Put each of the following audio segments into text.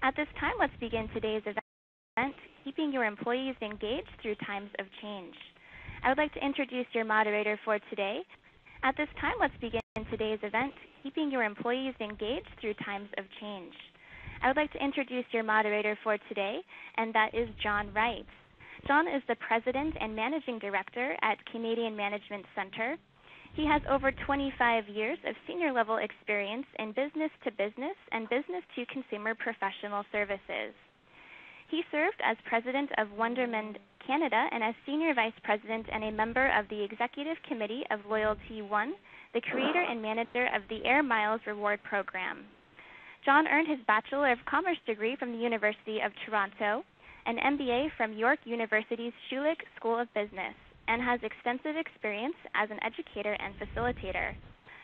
At this time, let's begin today's event, Keeping Your Employees Engaged Through Times of Change. I would like to introduce your moderator for today. At this time, let's begin today's event, Keeping Your Employees Engaged Through Times of Change. I would like to introduce your moderator for today, and that is John Reid. John is the President and Managing Director at Canadian Management Centre. He has over 25 years of senior-level experience in business-to-business and business-to-consumer professional services. He served as President of Wonderman Canada and as Senior Vice President and a member of the Executive Committee of Loyalty One, the creator and manager of the Air Miles Reward Program. John earned his Bachelor of Commerce degree from the University of Toronto, an MBA from York University's Schulich School of Business, and has extensive experience as an educator and facilitator.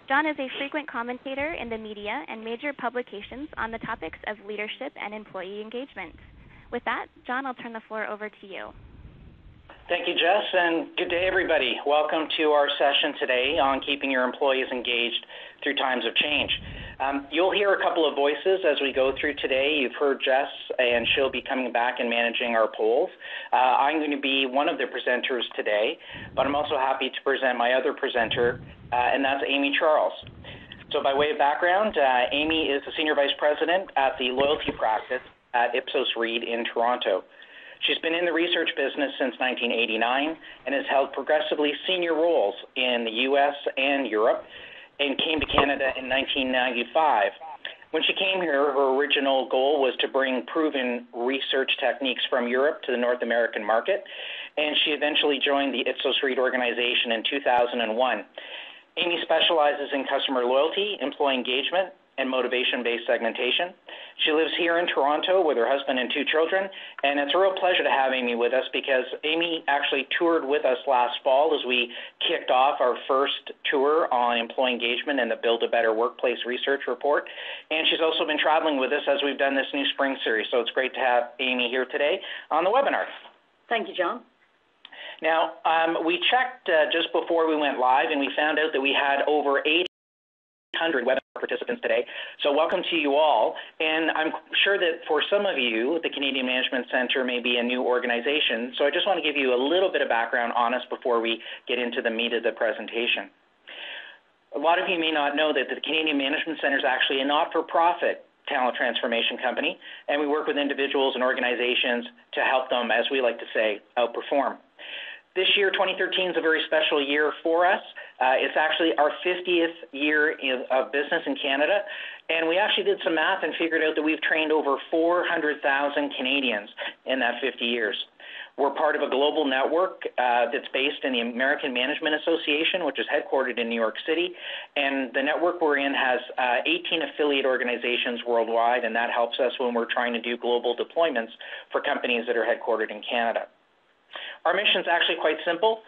John is a frequent commentator in the media and major publications on the topics of leadership and employee engagement. With that, John, I'll turn the floor over to you. Thank you, Jess, and good day, everybody. Welcome to our session today on keeping your employees engaged through times of change. You'll hear a couple of voices as we go through today. You've heard Jess, and she'll be coming back and managing our polls. I'm going to be one of the presenters today, but I'm also happy to present my other presenter, and that's Amy Charles. So by way of background, Amy is the Senior Vice President at the Loyalty Practice at Ipsos Reid in Toronto. She's been in the research business since 1989 and has held progressively senior roles in the U.S. and Europe, and came to Canada in 1995. When she came here, her original goal was to bring proven research techniques from Europe to the North American market, and she eventually joined the Ipsos Reid organization in 2001. Amy specializes in customer loyalty, employee engagement, and motivation-based segmentation. She lives here in Toronto with her husband and two children, and it's a real pleasure to have Amy with us because Amy actually toured with us last fall as we kicked off our first tour on employee engagement and the Build a Better Workplace research report. And she's also been traveling with us as we've done this new spring series, so it's great to have Amy here today on the webinar. Thank you, John. Now, we checked just before we went live, and we found out that we had over 800 webinar participants today. So welcome to you all. And I'm sure that for some of you, the Canadian Management Centre may be a new organization. So I just want to give you a little bit of background on us before we get into the meat of the presentation. A lot of you may not know that the Canadian Management Centre is actually a not-for-profit talent transformation company, and we work with individuals and organizations to help them, as we like to say, outperform. This year, 2013, is a very special year for us. It's actually our 50th year of business in Canada, and we actually did some math and figured out that we've trained over 400,000 Canadians in that 50 years. We're part of a global network that's based in the American Management Association, which is headquartered in New York City, and the network we're in has 18 affiliate organizations worldwide, and that helps us when we're trying to do global deployments for companies that are headquartered in Canada. Our mission is actually quite simple.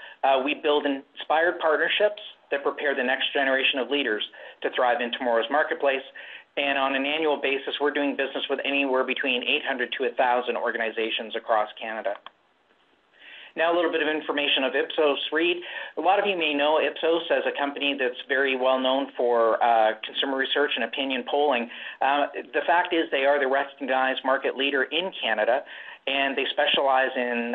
We build inspired partnerships that prepare the next generation of leaders to thrive in tomorrow's marketplace. And on an annual basis, we're doing business with anywhere between 800 to 1,000 organizations across Canada. Now a little bit of information of Ipsos Reid. A lot of you may know Ipsos as a company that's very well known for consumer research and opinion polling. The fact is they are the recognized market leader in Canada, and they specialize in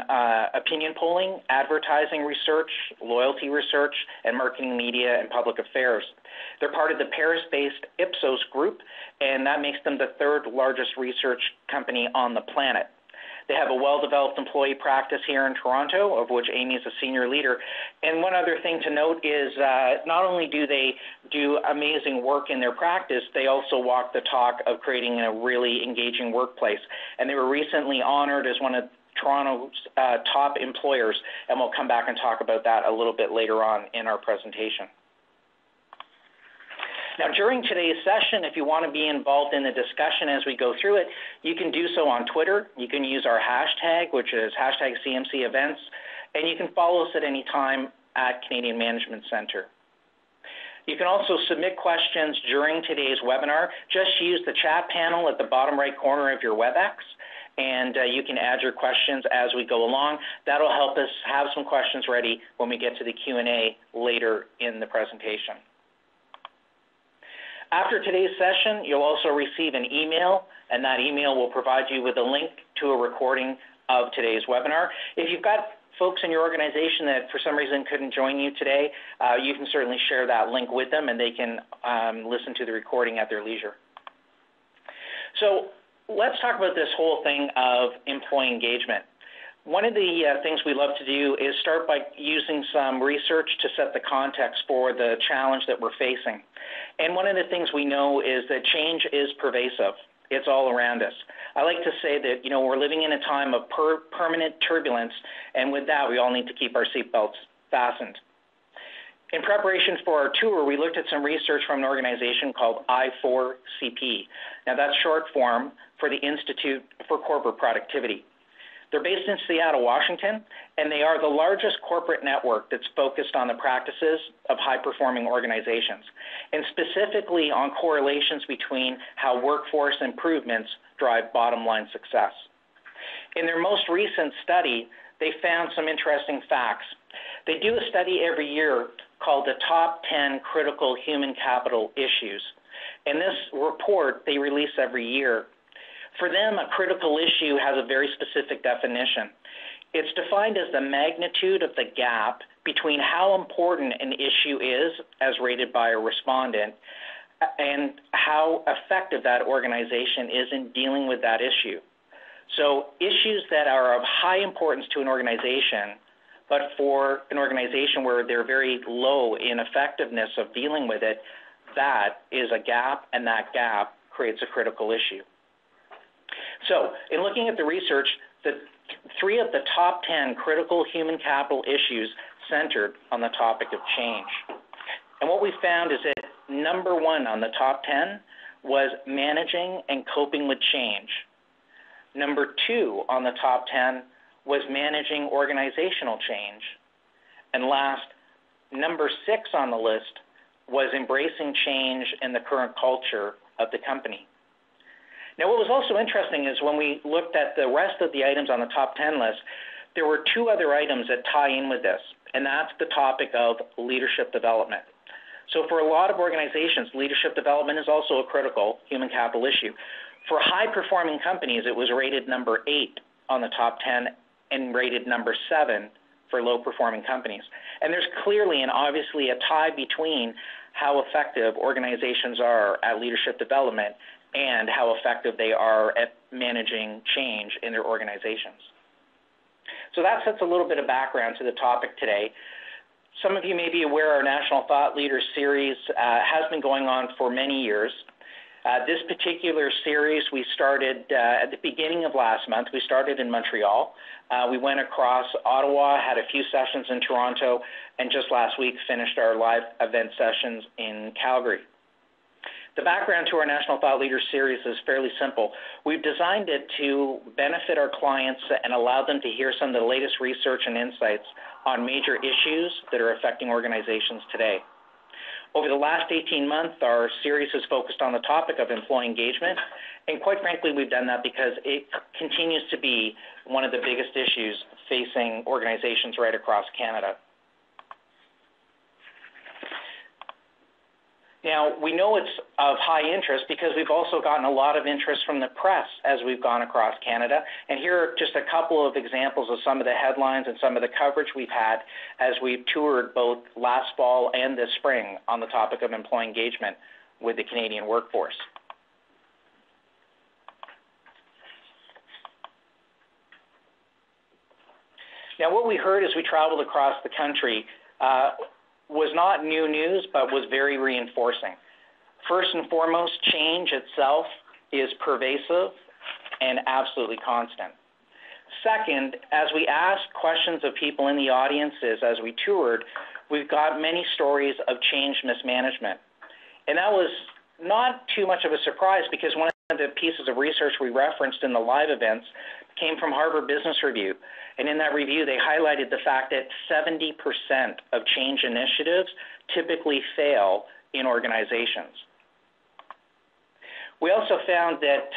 opinion polling, advertising research, loyalty research, and marketing, media, and public affairs. They're part of the Paris-based Ipsos group, and that makes them the third largest research company on the planet. They have a well-developed employee practice here in Toronto, of which Amy is a senior leader. And one other thing to note is not only do they do amazing work in their practice, they also walk the talk of creating a really engaging workplace. And they were recently honored as one of Toronto's top employers, and we'll come back and talk about that a little bit later on in our presentation. Now, during today's session, if you want to be involved in the discussion as we go through it, you can do so on Twitter. You can use our hashtag, which is hashtag CMC Events, and you can follow us at any time at Canadian Management Centre. You can also submit questions during today's webinar. Just use the chat panel at the bottom right corner of your WebEx, and you can add your questions as we go along. That'll help us have some questions ready when we get to the Q&A later in the presentation. After today's session, you'll also receive an email, and that email will provide you with a link to a recording of today's webinar. If you've got folks in your organization that for some reason couldn't join you today, you can certainly share that link with them and they can listen to the recording at their leisure. So let's talk about this whole thing of employee engagement. One of the things we love to do is start by using some research to set the context for the challenge that we're facing. And one of the things we know is that change is pervasive. It's all around us. I like to say that, we're living in a time of permanent turbulence, and with that, we all need to keep our seatbelts fastened. In preparation for our tour, we looked at some research from an organization called I4CP. Now, that's short form for the Institute for Corporate Productivity. They're based in Seattle, Washington, and they are the largest corporate network that's focused on the practices of high-performing organizations, and specifically on correlations between how workforce improvements drive bottom-line success. In their most recent study, they found some interesting facts. They do a study every year called the Top 10 Critical Human Capital Issues, and this report they release every year. For them, a critical issue has a very specific definition. It's defined as the magnitude of the gap between how important an issue is, as rated by a respondent, and how effective that organization is in dealing with that issue. So issues that are of high importance to an organization, but for an organization where they're very low in effectiveness of dealing with it, that is a gap, and that gap creates a critical issue. So, in looking at the research, the 3 of the top 10 critical human capital issues centered on the topic of change. And what we found is that number 1 on the top 10 was managing and coping with change. Number 2 on the top 10 was managing organizational change. And last, number 6 on the list was embracing change in the current culture of the company. Now, what was also interesting is when we looked at the rest of the items on the top 10 list, there were 2 other items that tie in with this, and that's the topic of leadership development. So for a lot of organizations, leadership development is also a critical human capital issue. For high-performing companies, it was rated number 8 on the top 10 and rated number 7 for low-performing companies. And there's clearly and obviously a tie between how effective organizations are at leadership development and how effective they are at managing change in their organizations. So that sets a little bit of background to the topic today. Some of you may be aware our National Thought Leaders series has been going on for many years. This particular series we started at the beginning of last month. We started in Montreal. We went across Ottawa, had a few sessions in Toronto, and just last week finished our live event sessions in Calgary. The background to our National Thought Leaders series is fairly simple. We've designed it to benefit our clients and allow them to hear some of the latest research and insights on major issues that are affecting organizations today. Over the last 18 months, our series has focused on the topic of employee engagement, and quite frankly, we've done that because it continues to be one of the biggest issues facing organizations right across Canada. Now, we know it's of high interest because we've also gotten a lot of interest from the press as we've gone across Canada. And here are just a couple of examples of some of the headlines and some of the coverage we've had as we've toured both last fall and this spring on the topic of employee engagement with the Canadian workforce. Now, what we heard as we traveled across the country was not new news, but was very reinforcing. First and foremost, change itself is pervasive and absolutely constant. Second, as we asked questions of people in the audiences as we toured, we've got many stories of change mismanagement. And that was not too much of a surprise because one of the pieces of research we referenced in the live events came from Harvard Business Review. And in that review, they highlighted the fact that 70% of change initiatives typically fail in organizations. We also found that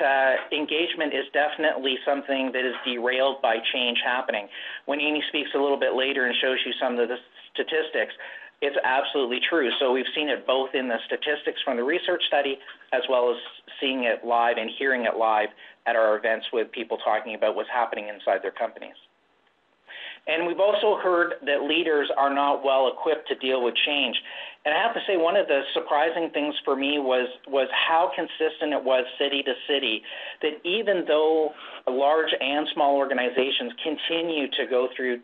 engagement is definitely something that is derailed by change happening. When Amy speaks a little bit later and shows you some of the statistics, It's absolutely true. So we've seen it both in the statistics from the research study as well as seeing it live and hearing it live at our events with people talking about what's happening inside their companies. And we've also heard that leaders are not well equipped to deal with change. And I have to say, one of the surprising things for me was how consistent it was city to city, that even though large and small organizations continue to go through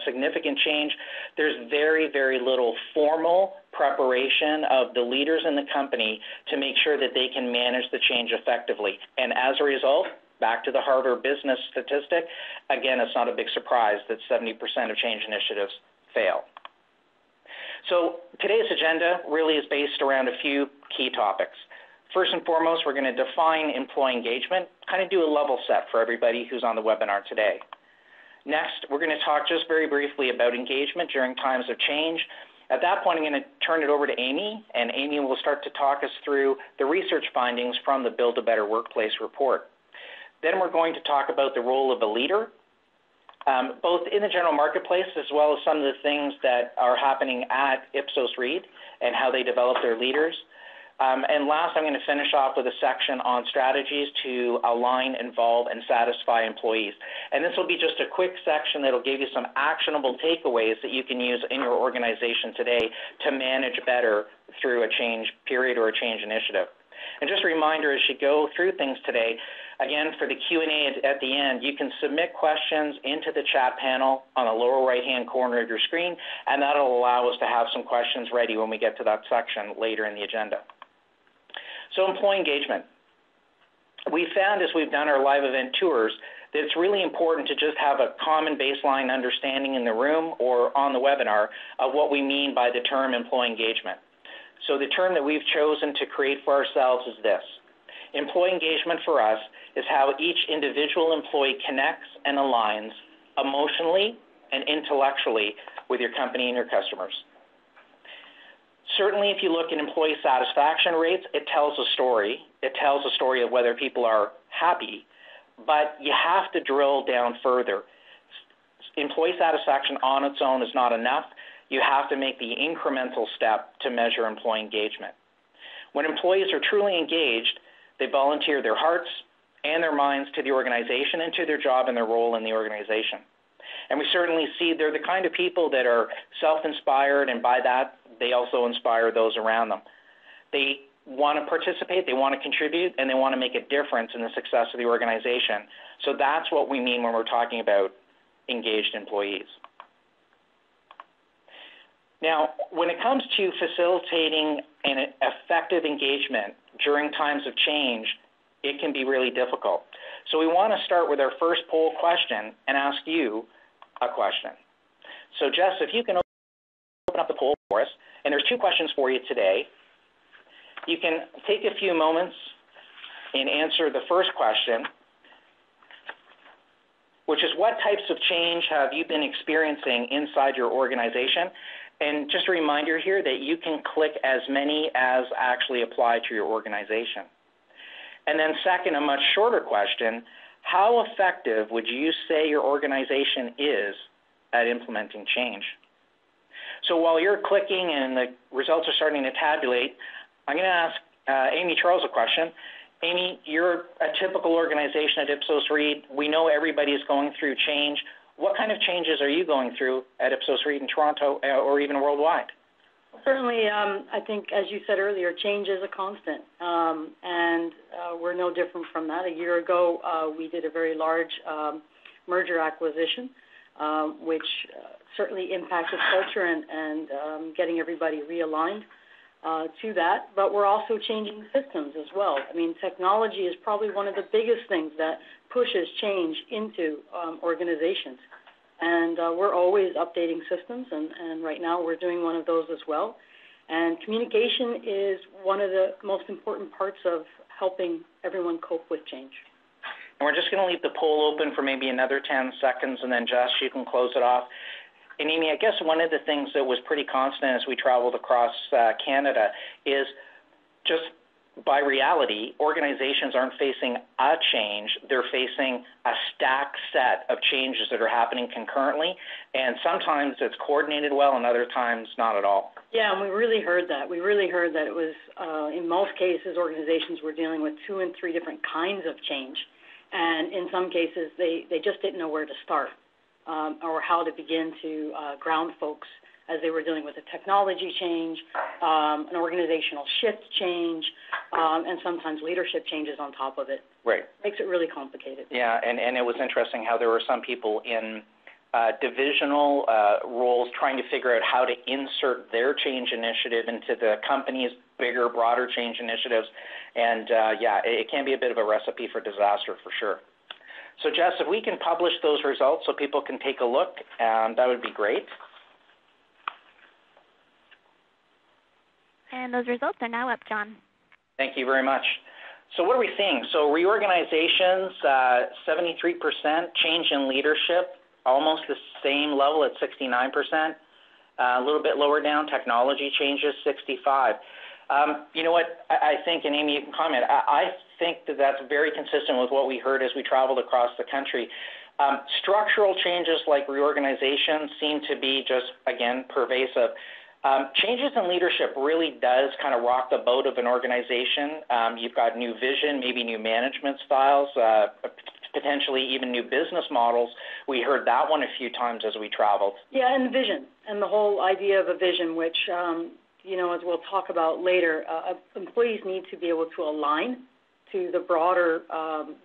significant change, there's very, very little formal preparation of the leaders in the company to make sure that they can manage the change effectively. And as a result, back to the Harvard Business statistic, again, it's not a big surprise that 70% of change initiatives fail. So today's agenda really is based around a few key topics. First and foremost, we're going to define employee engagement, kind of do a level set for everybody who's on the webinar today. Next, we're going to talk just very briefly about engagement during times of change. At that point, I'm going to turn it over to Amy, and Amy will start to talk us through the research findings from the Build a Better Workplace report. Then we're going to talk about the role of a leader, both in the general marketplace as well as some of the things that are happening at Ipsos Reid and how they develop their leaders. And last, I'm going to finish off with a section on strategies to align, involve, and satisfy employees. And this will be just a quick section that will give you some actionable takeaways that you can use in your organization today to manage better through a change period or a change initiative. And just a reminder, as you go through things today, again, for the Q&A at the end, you can submit questions into the chat panel on the lower right-hand corner of your screen, and that will allow us to have some questions ready when we get to that section later in the agenda. So employee engagement. We found as we've done our live event tours that it's really important to just have a common baseline understanding in the room or on the webinar of what we mean by the term employee engagement. So the term that we've chosen to create for ourselves is this. Employee engagement for us is how each individual employee connects and aligns emotionally and intellectually with your company and your customers. Certainly, if you look at employee satisfaction rates, it tells a story. It tells a story of whether people are happy, but you have to drill down further. Employee satisfaction on its own is not enough. You have to make the incremental step to measure employee engagement. When employees are truly engaged, they volunteer their hearts and their minds to the organization and to their job and their role in the organization. And we certainly see they're the kind of people that are self-inspired, and by that, they also inspire those around them. They want to participate, they want to contribute, and they want to make a difference in the success of the organization. So that's what we mean when we're talking about engaged employees. Now, when it comes to facilitating an effective engagement during times of change, it can be really difficult. So we want to start with our first poll question and ask you a question. So Jess, if you can open up the poll for us, and there's two questions for you today. You can take a few moments and answer the first question, which is what types of change have you been experiencing inside your organization? And just a reminder here that you can click as many as actually apply to your organization. And then second, a much shorter question, how effective would you say your organization is at implementing change? So while you're clicking and the results are starting to tabulate, I'm going to ask Amy Charles a question. Amy, you're a typical organization at Ipsos Reid. We know everybody is going through change. What kind of changes are you going through at Ipsos Reid in Toronto or even worldwide? Certainly, I think, as you said earlier, change is a constant, and we're no different from that. A year ago, we did a very large merger acquisition, which certainly impacted culture and getting everybody realigned to that. But we're also changing systems as well. I mean, technology is probably one of the biggest things that pushes change into organizations. And we're always updating systems, and right now we're doing one of those as well. And communication is one of the most important parts of helping everyone cope with change. And we're just going to leave the poll open for maybe another 10 seconds, and then Jess, you can close it off. And Amy, I guess one of the things that was pretty constant as we traveled across Canada is just by reality, organizations aren't facing a change, they're facing a stacked set of changes that are happening concurrently, and sometimes it's coordinated well and other times not at all. Yeah, and we really heard that. We really heard that it was, in most cases, organizations were dealing with 2 and 3 different kinds of change, and in some cases they just didn't know where to start or how to begin to ground folks as they were dealing with a technology change, an organizational shift change, and sometimes leadership changes on top of it. Right. Makes it really complicated. Yeah, and it was interesting how there were some people in divisional roles trying to figure out how to insert their change initiative into the company's bigger, broader change initiatives. And, it can be a bit of a recipe for disaster for sure. So, Jess, if we can publish those results so people can take a look, that would be great. And those results are now up, John. Thank you very much. So what are we seeing? So reorganizations, 73%, change in leadership, almost the same level at 69%, a little bit lower down, technology changes, 65%. You know what, I think, and Amy, you can comment, I think that that's very consistent with what we heard as we traveled across the country. Structural changes like reorganization seem to be just, again, pervasive. Changes in leadership really does kind of rock the boat of an organization. You've got new vision, maybe new management styles, potentially even new business models. We heard that one a few times as we traveled. Yeah, and the vision, and the whole idea of a vision, which, as we'll talk about later, employees need to be able to align to the broader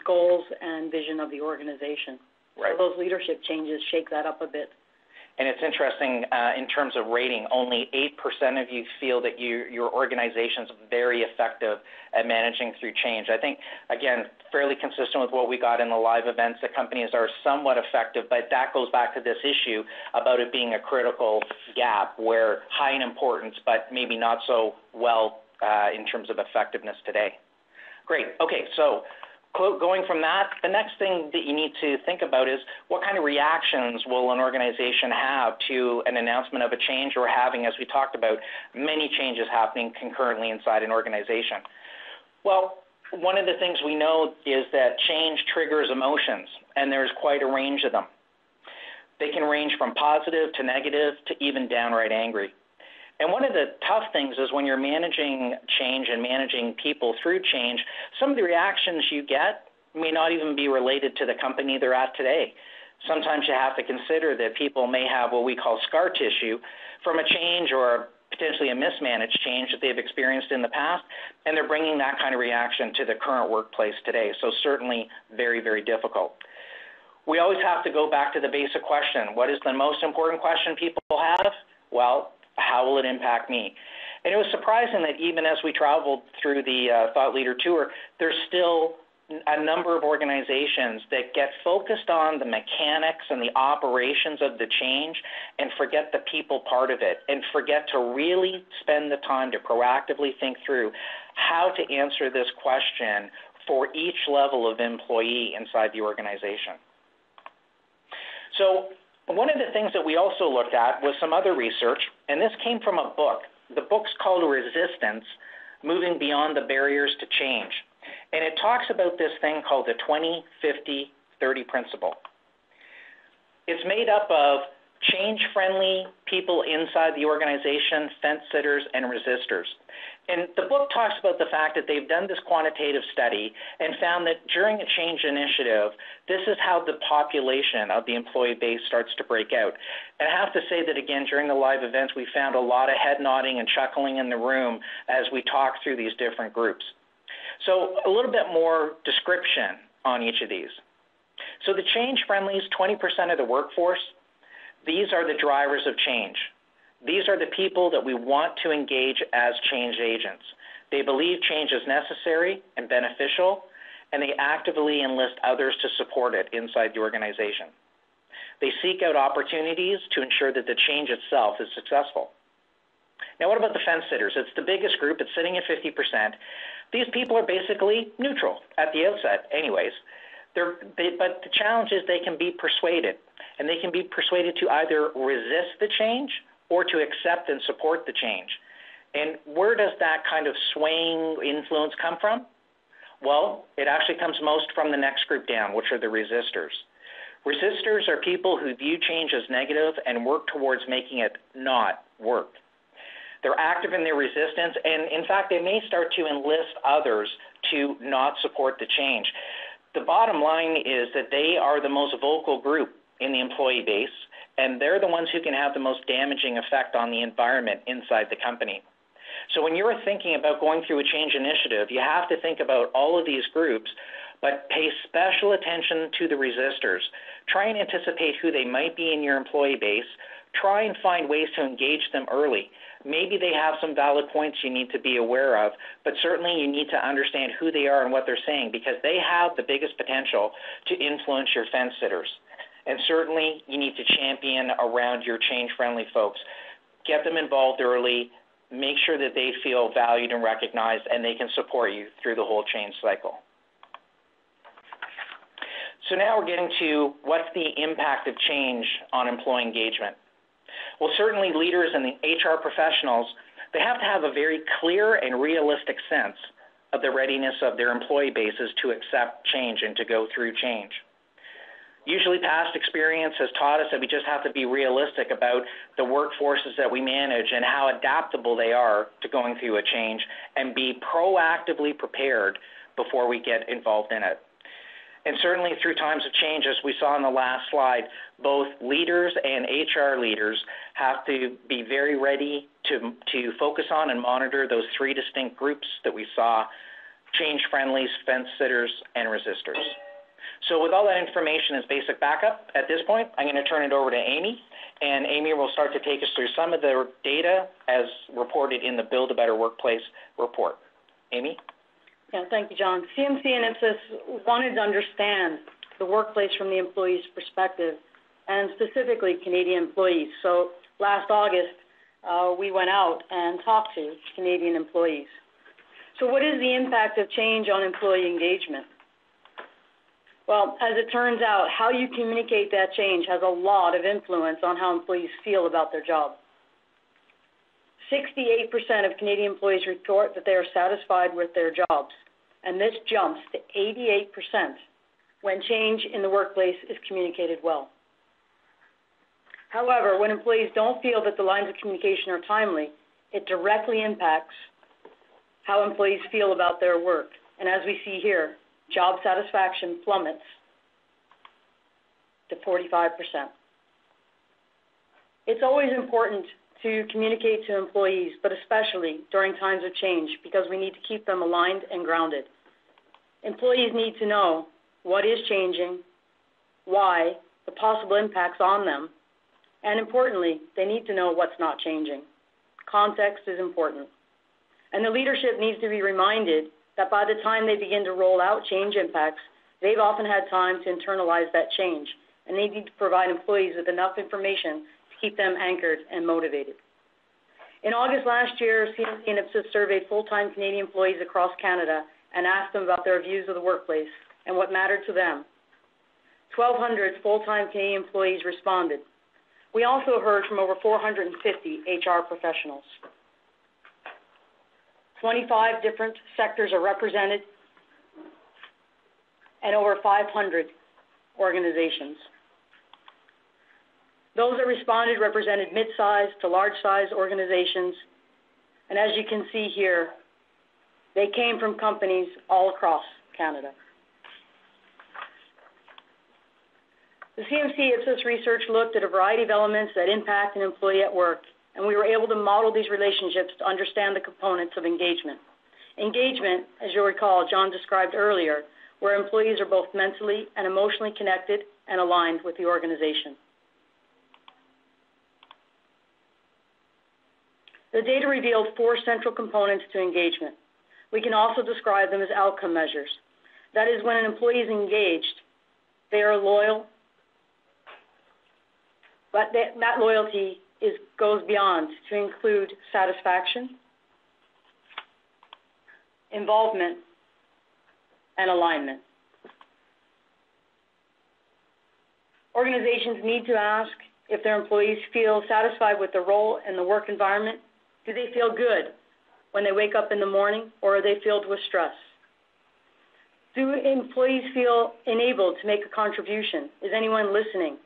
goals and vision of the organization. Right. So those leadership changes shake that up a bit. And it's interesting, in terms of rating, only 8% of you feel that your organization's very effective at managing through change. I think, again, fairly consistent with what we got in the live events, that companies are somewhat effective, but that goes back to this issue about it being a critical gap where high in importance, but maybe not so well in terms of effectiveness today. Great. Okay, so going from that, the next thing that you need to think about is what kind of reactions will an organization have to an announcement of a change, or having, as we talked about, many changes happening concurrently inside an organization. Well, one of the things we know is that change triggers emotions, and there's quite a range of them. They can range from positive to negative to even downright angry. And one of the tough things is when you're managing change and managing people through change, some of the reactions you get may not even be related to the company they're at today. Sometimes you have to consider that people may have what we call scar tissue from a change or potentially a mismanaged change that they've experienced in the past, and they're bringing that kind of reaction to the current workplace today. So certainly very, very difficult. We always have to go back to the basic question. What is the most important question people have? Well, how will it impact me? And it was surprising that even as we traveled through the Thought Leader Tour, there's still a number of organizations that get focused on the mechanics and the operations of the change and forget the people part of it, and forget to really spend the time to proactively think through how to answer this question for each level of employee inside the organization. So one of the things that we also looked at was some other research, and this came from a book. The book's called Resistance, Moving Beyond the Barriers to Change. And it talks about this thing called the 20-50-30 principle. It's made up of change-friendly people inside the organization, fence-sitters, and resistors. And the book talks about the fact that they've done this quantitative study and found that during a change initiative, this is how the population of the employee base starts to break out. And I have to say that, again, during the live events, we found a lot of head nodding and chuckling in the room as we talked through these different groups. So a little bit more description on each of these. So the change friendlies, 20% of the workforce, these are the drivers of change. These are the people that we want to engage as change agents. They believe change is necessary and beneficial, and they actively enlist others to support it inside the organization. They seek out opportunities to ensure that the change itself is successful. Now, what about the fence sitters? It's the biggest group. It's sitting at 50%. These people are basically neutral at the outset anyways. But the challenge is they can be persuaded, and they can be persuaded to either resist the change or to accept and support the change. And where does that kind of swaying influence come from? Well, it actually comes most from the next group down, which are the resistors. Resistors are people who view change as negative and work towards making it not work. They're active in their resistance, and in fact, they may start to enlist others to not support the change. The bottom line is that they are the most vocal group in the employee base, and they're the ones who can have the most damaging effect on the environment inside the company. So when you're thinking about going through a change initiative, you have to think about all of these groups, but pay special attention to the resistors. Try and anticipate who they might be in your employee base. Try and find ways to engage them early. Maybe they have some valid points you need to be aware of, but certainly you need to understand who they are and what they're saying, because they have the biggest potential to influence your fence sitters. And certainly you need to champion around your change-friendly folks. Get them involved early. Make sure that they feel valued and recognized, and they can support you through the whole change cycle. So now we're getting to what's the impact of change on employee engagement. Well, certainly leaders and the HR professionals, they have to have a very clear and realistic sense of the readiness of their employee bases to accept change and to go through change. Usually past experience has taught us that we just have to be realistic about the workforces that we manage and how adaptable they are to going through a change, and be proactively prepared before we get involved in it. And certainly through times of change, as we saw in the last slide, both leaders and HR leaders have to be very ready to focus on and monitor those three distinct groups that we saw: change friendlies, fence sitters, and resistors. So with all that information as basic backup, at this point, I'm going to turn it over to Amy, and Amy will start to take us through some of the data as reported in the Build a Better Workplace report. Amy? Yeah, thank you, John. CMC and Ipsos wanted to understand the workplace from the employee's perspective, and specifically Canadian employees. So last August, we went out and talked to Canadian employees. So what is the impact of change on employee engagement? Well, as it turns out, how you communicate that change has a lot of influence on how employees feel about their job. 68% of Canadian employees report that they are satisfied with their jobs, and this jumps to 88% when change in the workplace is communicated well. However, when employees don't feel that the lines of communication are timely, it directly impacts how employees feel about their work. And as we see here, job satisfaction plummets to 45%. It's always important to communicate to employees, but especially during times of change, because we need to keep them aligned and grounded. Employees need to know what is changing, why, the possible impacts on them, and importantly, they need to know what's not changing. Context is important. And the leadership needs to be reminded that by the time they begin to roll out change impacts, they've often had time to internalize that change, and they need to provide employees with enough information to keep them anchored and motivated. In August last year, CMC and Ipsos surveyed full-time Canadian employees across Canada and asked them about their views of the workplace and what mattered to them. 1,200 full-time Canadian employees responded. We also heard from over 450 HR professionals. 25 different sectors are represented, and over 500 organizations. Those that responded represented mid-sized to large-sized organizations, and as you can see here, they came from companies all across Canada. The CMC Ipsos research looked at a variety of elements that impact an employee at work, and we were able to model these relationships to understand the components of engagement. Engagement, as you'll recall, John described earlier, where employees are both mentally and emotionally connected and aligned with the organization. The data revealed 4 central components to engagement. We can also describe them as outcome measures. That is, when an employee is engaged, they are loyal, but that loyalty goes beyond to include satisfaction, involvement, and alignment. Organizations need to ask if their employees feel satisfied with their role and the work environment. Do they feel good when they wake up in the morning, or are they filled with stress? Do employees feel enabled to make a contribution? Is anyone listening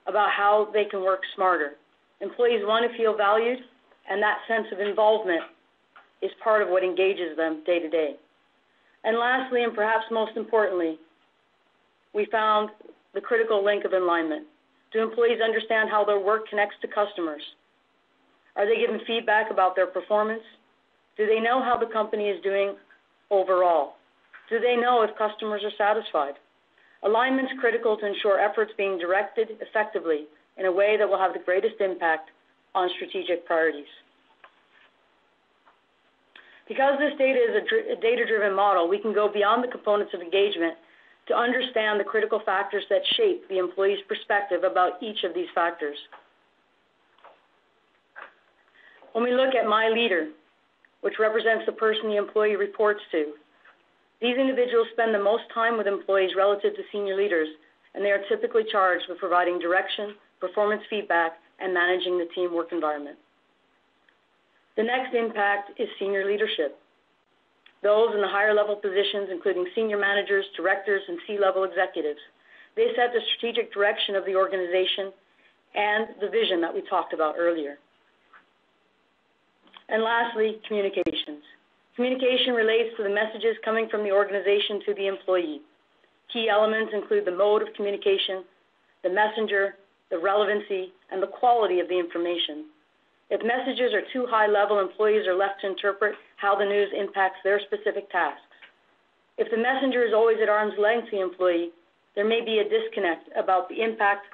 about how they can work smarter? Employees want to feel valued, and that sense of involvement is part of what engages them day to day. And lastly, and perhaps most importantly, we found the critical link of alignment. Do employees understand how their work connects to customers? Are they given feedback about their performance? Do they know how the company is doing overall? Do they know if customers are satisfied? Alignment is critical to ensure efforts being directed effectively in a way that will have the greatest impact on strategic priorities. Because this data is a data-driven model, we can go beyond the components of engagement to understand the critical factors that shape the employee's perspective about each of these factors. When we look at my leader, which represents the person the employee reports to, these individuals spend the most time with employees relative to senior leaders, and they are typically charged with providing direction, performance feedback, and managing the team work environment. The next impact is senior leadership. Those in the higher level positions, including senior managers, directors, and C-level executives, they set the strategic direction of the organization and the vision that we talked about earlier. And lastly, communications. Communication relates to the messages coming from the organization to the employee. Key elements include the mode of communication, the messenger, the relevancy, and the quality of the information. If messages are too high level, employees are left to interpret how the news impacts their specific tasks. If the messenger is always at arm's length to the employee, there may be a disconnect about the impact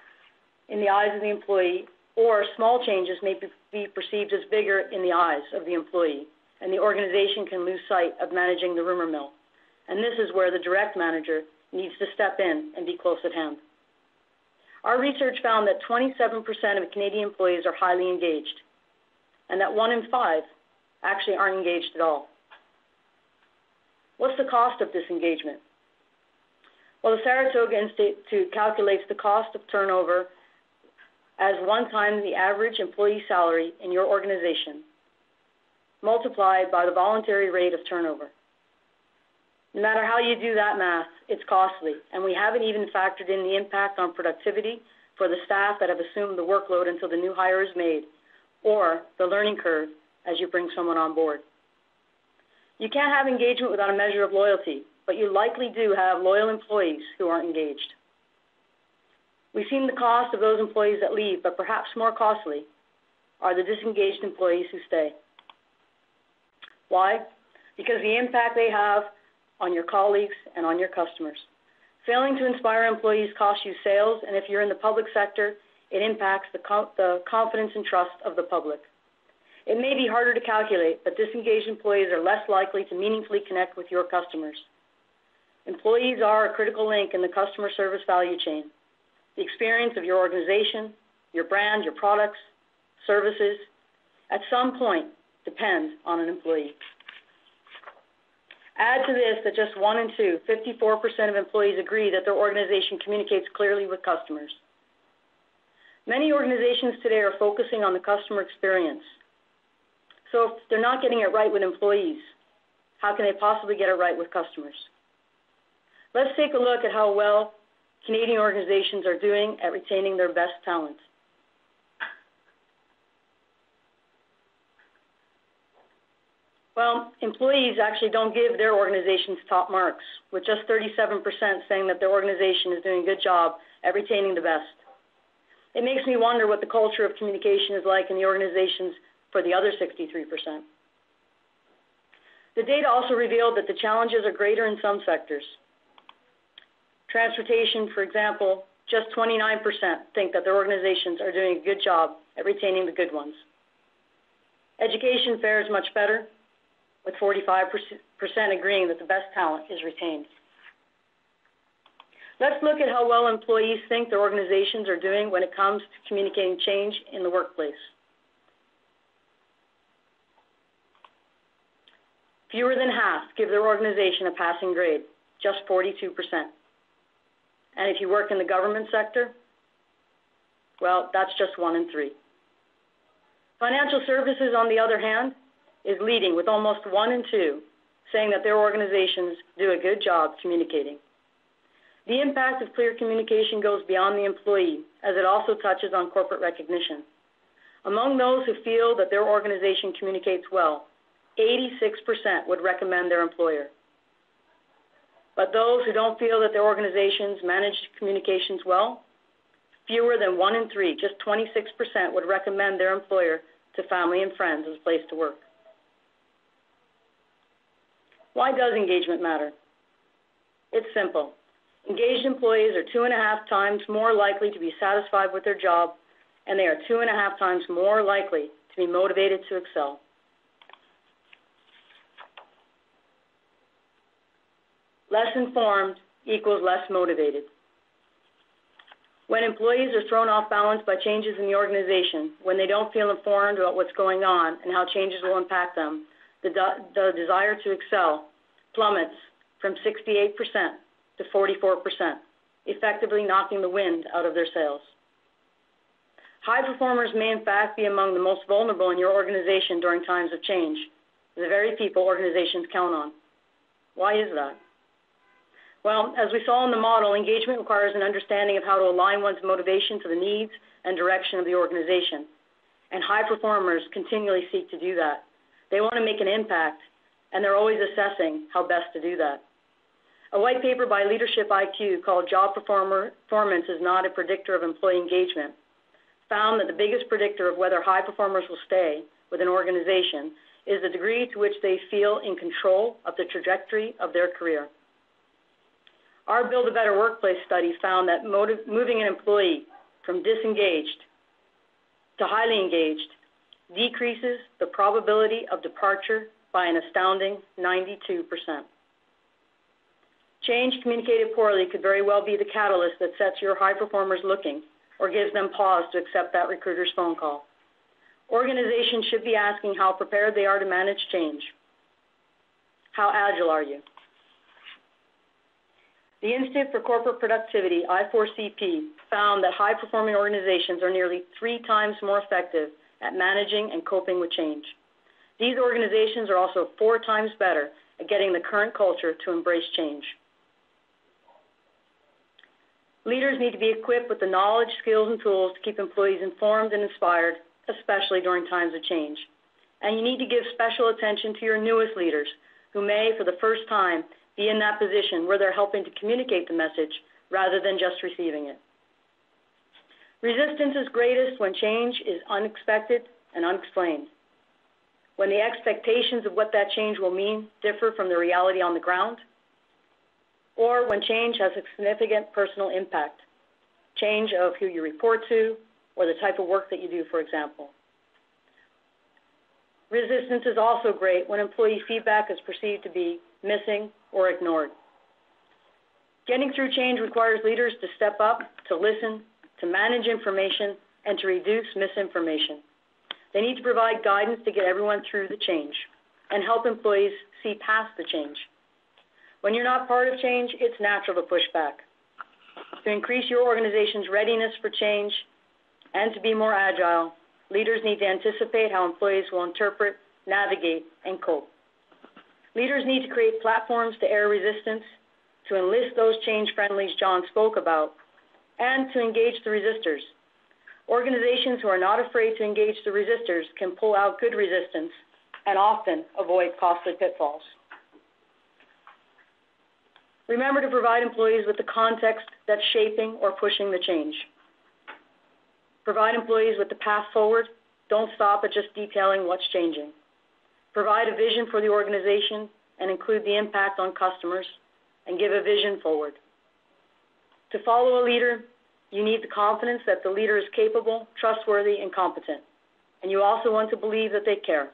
in the eyes of the employee, or small changes may be perceived as bigger in the eyes of the employee, and the organization can lose sight of managing the rumor mill. And this is where the direct manager needs to step in and be close at hand. Our research found that 27% of Canadian employees are highly engaged, and that 1 in 5 actually aren't engaged at all. What's the cost of disengagement? Well, the Saratoga Institute calculates the cost of turnover as 1 time the average employee salary in your organization, multiplied by the voluntary rate of turnover. No matter how you do that math, it's costly, and we haven't even factored in the impact on productivity for the staff that have assumed the workload until the new hire is made, or the learning curve as you bring someone on board. You can't have engagement without a measure of loyalty, but you likely do have loyal employees who aren't engaged. We've seen the cost of those employees that leave, but perhaps more costly are the disengaged employees who stay. Why? Because the impact they have on your colleagues and on your customers. Failing to inspire employees costs you sales, and if you're in the public sector, it impacts the confidence and trust of the public. It may be harder to calculate, but disengaged employees are less likely to meaningfully connect with your customers. Employees are a critical link in the customer service value chain. The experience of your organization, your brand, your products, services, at some point depends on an employee. Add to this that just 1 in 2, 54% of employees agree that their organization communicates clearly with customers. Many organizations today are focusing on the customer experience. So if they're not getting it right with employees, how can they possibly get it right with customers? Let's take a look at how well Canadian organizations are doing at retaining their best talent. Well, employees actually don't give their organizations top marks, with just 37% saying that their organization is doing a good job at retaining the best. It makes me wonder what the culture of communication is like in the organizations for the other 63%. The data also revealed that the challenges are greater in some sectors. Transportation, for example, just 29% think that their organizations are doing a good job at retaining the good ones. Education fares much better, with 45% agreeing that the best talent is retained. Let's look at how well employees think their organizations are doing when it comes to communicating change in the workplace. Fewer than half give their organization a passing grade, just 42%. And if you work in the government sector, well, that's just 1 in 3. Financial services, on the other hand, is leading with almost 1 in 2 saying that their organizations do a good job communicating. The impact of clear communication goes beyond the employee, as it also touches on corporate recognition. Among those who feel that their organization communicates well, 86% would recommend their employer. But those who don't feel that their organizations manage communications well, fewer than 1 in 3, just 26%, would recommend their employer to family and friends as a place to work. Why does engagement matter? It's simple. Engaged employees are 2.5 times more likely to be satisfied with their job, and they are 2.5 times more likely to be motivated to excel. Less informed equals less motivated. When employees are thrown off balance by changes in the organization, when they don't feel informed about what's going on and how changes will impact them, the desire to excel plummets from 68% to 44%, effectively knocking the wind out of their sails. High performers may in fact be among the most vulnerable in your organization during times of change, the very people organizations count on. Why is that? Well, as we saw in the model, engagement requires an understanding of how to align one's motivation to the needs and direction of the organization, and high performers continually seek to do that. They want to make an impact, and they're always assessing how best to do that. A white paper by Leadership IQ called Job Performance is Not a Predictor of Employee Engagement found that the biggest predictor of whether high performers will stay with an organization is the degree to which they feel in control of the trajectory of their career. Our Build a Better Workplace study found that moving an employee from disengaged to highly engaged decreases the probability of departure by an astounding 92%. Change communicated poorly could very well be the catalyst that sets your high performers looking or gives them pause to accept that recruiter's phone call. Organizations should be asking how prepared they are to manage change. How agile are you? The Institute for Corporate Productivity, I4CP, found that high-performing organizations are nearly 3 times more effective at managing and coping with change. These organizations are also 4 times better at getting the current culture to embrace change. Leaders need to be equipped with the knowledge, skills, and tools to keep employees informed and inspired, especially during times of change. And you need to give special attention to your newest leaders, who may, for the first time, be in that position where they're helping to communicate the message rather than just receiving it. Resistance is greatest when change is unexpected and unexplained, when the expectations of what that change will mean differ from the reality on the ground, or when change has a significant personal impact, change of who you report to or the type of work that you do, for example. Resistance is also great when employee feedback is perceived to be missing or ignored. Getting through change requires leaders to step up, to listen, to manage information, and to reduce misinformation. They need to provide guidance to get everyone through the change and help employees see past the change. When you're not part of change, it's natural to push back. To increase your organization's readiness for change and to be more agile, leaders need to anticipate how employees will interpret, navigate, and cope. Leaders need to create platforms to air resistance, to enlist those change friendlies John spoke about, and to engage the resistors. Organizations who are not afraid to engage the resistors can pull out good resistance and often avoid costly pitfalls. Remember to provide employees with the context that's shaping or pushing the change. Provide employees with the path forward. Don't stop at just detailing what's changing. Provide a vision for the organization and include the impact on customers, and give a vision forward. To follow a leader, you need the confidence that the leader is capable, trustworthy, and competent. And you also want to believe that they care.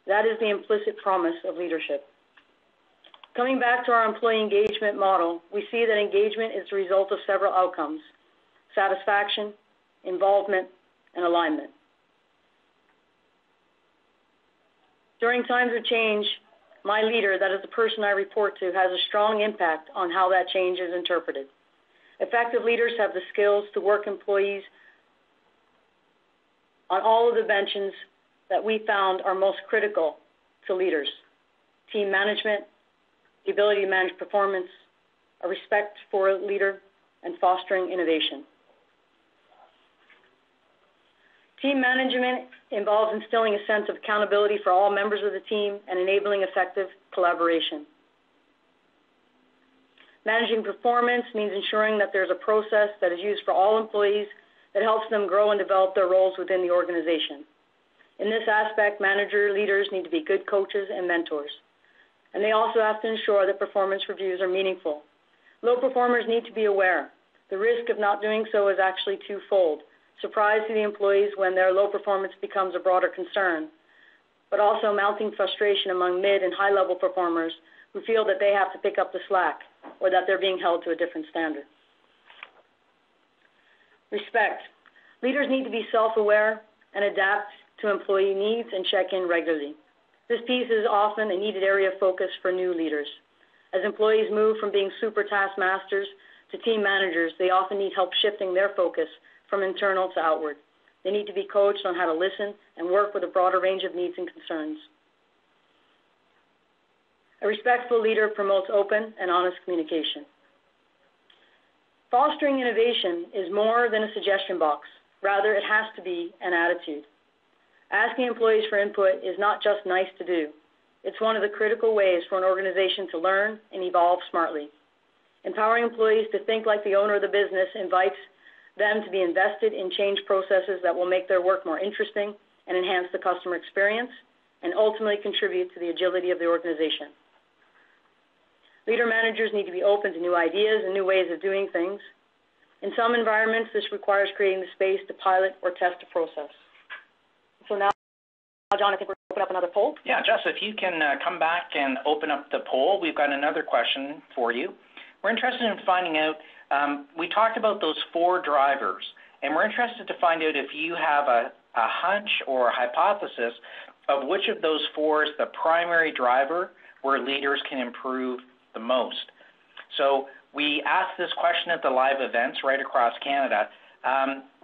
That is the implicit promise of leadership. Coming back to our employee engagement model, we see that engagement is the result of several outcomes: satisfaction, involvement, and alignment. During times of change, my leader, that is the person I report to, has a strong impact on how that change is interpreted. Effective leaders have the skills to work employees on all of the dimensions that we found are most critical to leaders: team management, the ability to manage performance, a respect for a leader, and fostering innovation. Team management involves instilling a sense of accountability for all members of the team and enabling effective collaboration. Managing performance means ensuring that there's a process that is used for all employees that helps them grow and develop their roles within the organization. In this aspect, leaders need to be good coaches and mentors. And they also have to ensure that performance reviews are meaningful. Low performers need to be aware. The risk of not doing so is actually twofold: surprise to the employees when their low performance becomes a broader concern, but also mounting frustration among mid and high-level performers who feel that they have to pick up the slack or that they're being held to a different standard. Respect. Leaders need to be self-aware and adapt to employee needs and check in regularly. This piece is often a needed area of focus for new leaders. As employees move from being super taskmasters to team managers, they often need help shifting their focus from internal to outward. They need to be coached on how to listen and work with a broader range of needs and concerns. A respectful leader promotes open and honest communication. Fostering innovation is more than a suggestion box. Rather, it has to be an attitude. Asking employees for input is not just nice to do. It's one of the critical ways for an organization to learn and evolve smartly. Empowering employees to think like the owner of the business invites them to be invested in change processes that will make their work more interesting and enhance the customer experience, and ultimately contribute to the agility of the organization. Leader managers need to be open to new ideas and new ways of doing things. In some environments, this requires creating the space to pilot or test a process. So now, John, I think we're going to open up another poll. Yeah, Jess, if you can come back and open up the poll, we've got another question for you. We're interested in finding out, we talked about those 4 drivers, and we're interested to find out if you have a hunch or a hypothesis of which of those 4 is the primary driver where leaders can improve the most. So we asked this question at the live events right across Canada.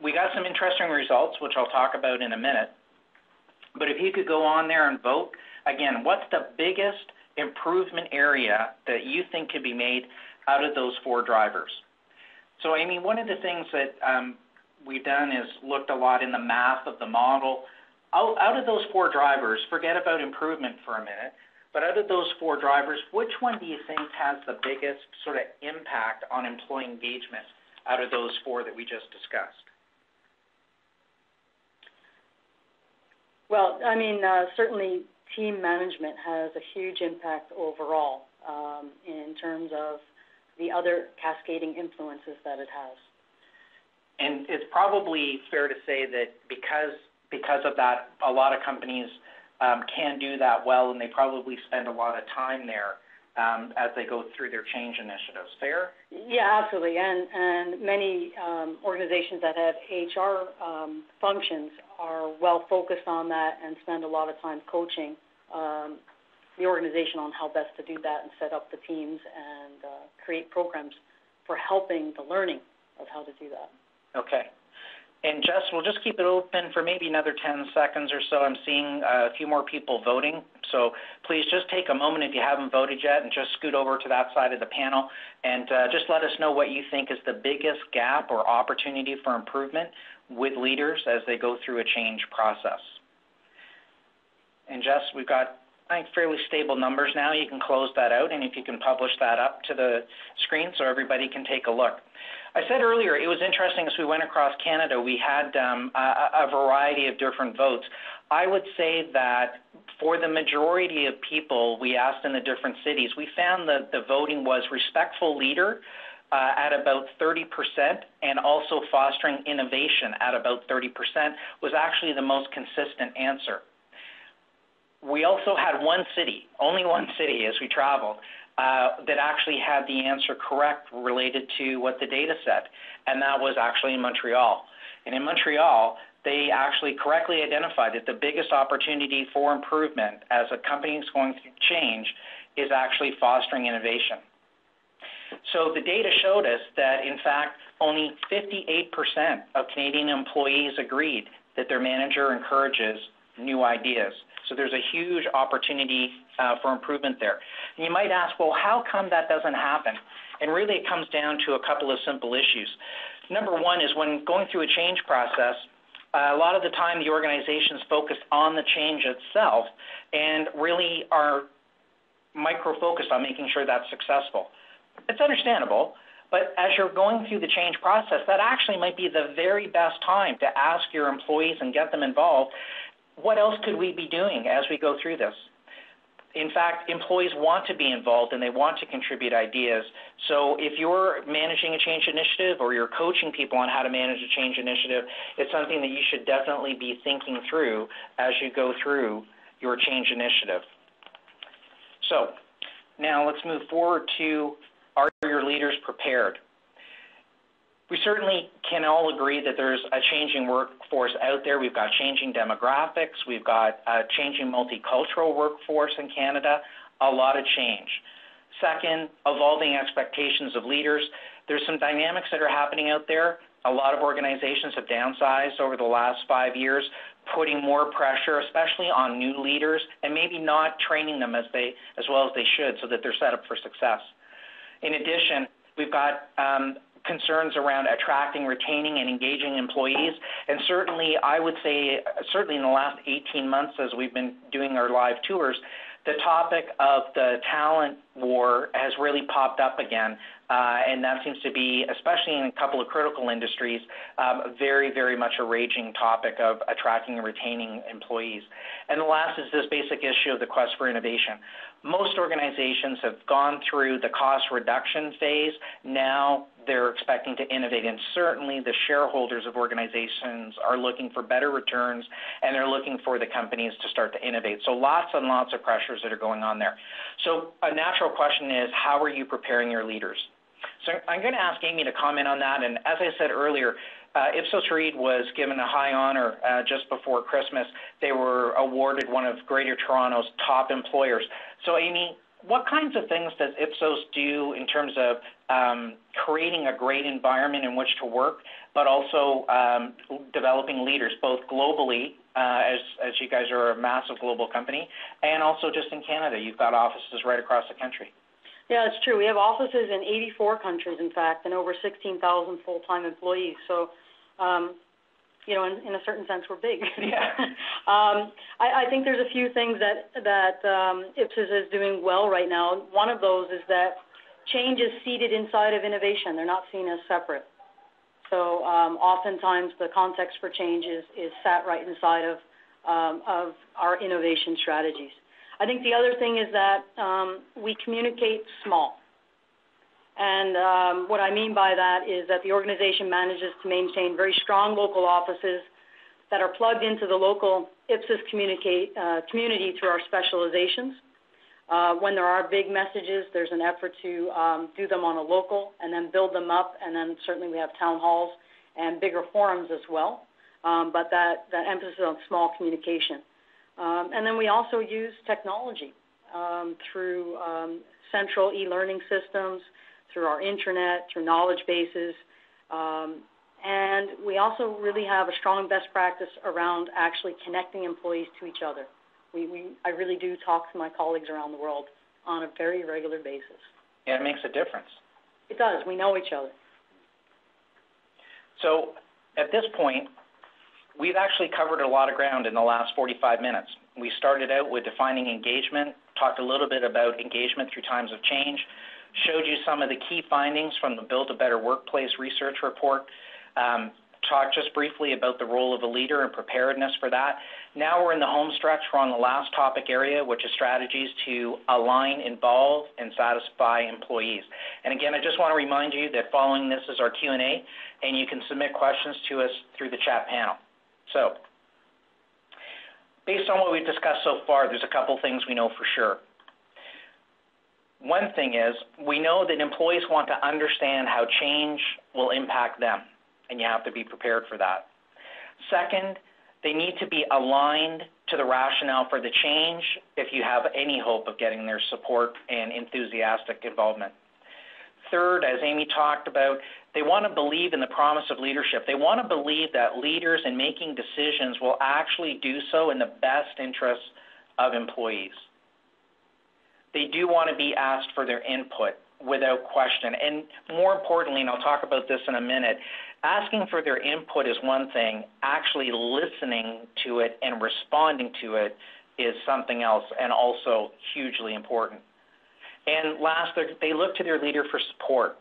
We got some interesting results, which I'll talk about in a minute. But if you could go on there and vote, again, what's the biggest improvement area that you think could be made out of those 4 drivers? So, Amy, one of the things that we've done is looked a lot in the math of the model. Out of those 4 drivers, forget about improvement for a minute, but out of those 4 drivers, which one do you think has the biggest sort of impact on employee engagement out of those 4 that we just discussed? Well, I mean, certainly team management has a huge impact overall in terms of the other cascading influences that it has. And it's probably fair to say that because of that, a lot of companies can do that well, and they probably spend a lot of time there as they go through their change initiatives. Fair? Yeah, absolutely. And many organizations that have HR functions are well focused on that and spend a lot of time coaching the organization on how best to do that and set up the teams and create programs for helping the learning of how to do that. Okay. And Jess, we'll just keep it open for maybe another 10 seconds or so. I'm seeing a few more people voting, so please just take a moment if you haven't voted yet and just scoot over to that side of the panel and just let us know what you think is the biggest gap or opportunity for improvement with leaders as they go through a change process. And Jess, we've got, I think, fairly stable numbers now. You can close that out, and if you can publish that up to the screen so everybody can take a look. I said earlier, it was interesting as we went across Canada, we had a variety of different votes. I would say that for the majority of people we asked in the different cities, we found that the voting was respectful leader at about 30%, and also fostering innovation at about 30% was actually the most consistent answer. We also had one city, only one city as we traveled, that actually had the answer correct related to what the data said, and that was actually in Montreal. And in Montreal, they actually correctly identified that the biggest opportunity for improvement as a company is going through change is actually fostering innovation. So the data showed us that, in fact, only 58% of Canadian employees agreed that their manager encourages new ideas. So there's a huge opportunity for improvement there. And you might ask, well, how come that doesn't happen? And really it comes down to a couple of simple issues. Number one is when going through a change process, a lot of the time the organization's focused on the change itself and really are micro-focused on making sure that's successful. It's understandable, but as you're going through the change process, that actually might be the very best time to ask your employees and get them involved, what else could we be doing as we go through this? In fact, employees want to be involved and they want to contribute ideas. So if you're managing a change initiative or you're coaching people on how to manage a change initiative, it's something that you should definitely be thinking through as you go through your change initiative. So now let's move forward to, are your leaders prepared? We certainly can all agree that there's a changing workforce out there. We've got changing demographics. We've got a changing multicultural workforce in Canada, a lot of change. Second, evolving expectations of leaders. There's some dynamics that are happening out there. A lot of organizations have downsized over the last 5 years, putting more pressure, especially on new leaders, and maybe not training them as well as they should so that they're set up for success. In addition, we've got concerns around attracting, retaining, and engaging employees. And certainly, I would say, certainly in the last 18 months as we've been doing our live tours, the topic of the talent war has really popped up again. And that seems to be, especially in a couple of critical industries, very, very much a raging topic of attracting and retaining employees. And the last is this basic issue of the quest for innovation. Most organizations have gone through the cost reduction phase. Now they're expecting to innovate, and certainly the shareholders of organizations are looking for better returns, and they're looking for the companies to start to innovate. So lots and lots of pressures that are going on there. So a natural question is, how are you preparing your leaders? So I'm going to ask Amy to comment on that. And as I said earlier, Ipsos Reid was given a high honor just before Christmas. They were awarded one of Greater Toronto's top employers. So Amy, what kinds of things does Ipsos do in terms of creating a great environment in which to work, but also developing leaders, both globally, as you guys are a massive global company, and also just in Canada? You've got offices right across the country. Yeah, it's true. We have offices in 84 countries, in fact, and over 16,000 full-time employees. So, in a certain sense, we're big. Yeah. I think there's a few things that Ipsos is doing well right now. One of those is that change is seated inside of innovation. They're not seen as separate. So oftentimes the context for change is sat right inside of our innovation strategies. I think the other thing is that we communicate small. And what I mean by that is that the organization manages to maintain very strong local offices that are plugged into the local Ipsos community through our specializations. When there are big messages, there's an effort to do them on a local and then build them up, and then certainly we have town halls and bigger forums as well, but that emphasis on small communication. And then we also use technology through central e-learning systems, through our intranet, through knowledge bases, and we also really have a strong best practice around actually connecting employees to each other. I really do talk to my colleagues around the world on a very regular basis. Yeah, it makes a difference. It does. We know each other. So at this point, we've actually covered a lot of ground in the last 45 minutes. We started out with defining engagement, talked a little bit about engagement through times of change, showed you some of the key findings from the Build a Better Workplace research report, talked just briefly about the role of a leader and preparedness for that. Now we're in the home stretch. We're on the last topic area, which is strategies to align, involve, and satisfy employees. And again, I just want to remind you that following this is our Q&A, and you can submit questions to us through the chat panel. So, based on what we've discussed so far, there's a couple things we know for sure. One thing is, we know that employees want to understand how change will impact them, and you have to be prepared for that. Second, they need to be aligned to the rationale for the change if you have any hope of getting their support and enthusiastic involvement. Third, as Amy talked about, They want to believe in the promise of leadership. They want to believe that leaders in making decisions will actually do so in the best interests of employees. They do want to be asked for their input without question. And more importantly, and I'll talk about this in a minute, asking for their input is one thing. Actually listening to it and responding to it is something else, and also hugely important. And last, they look to their leader for support.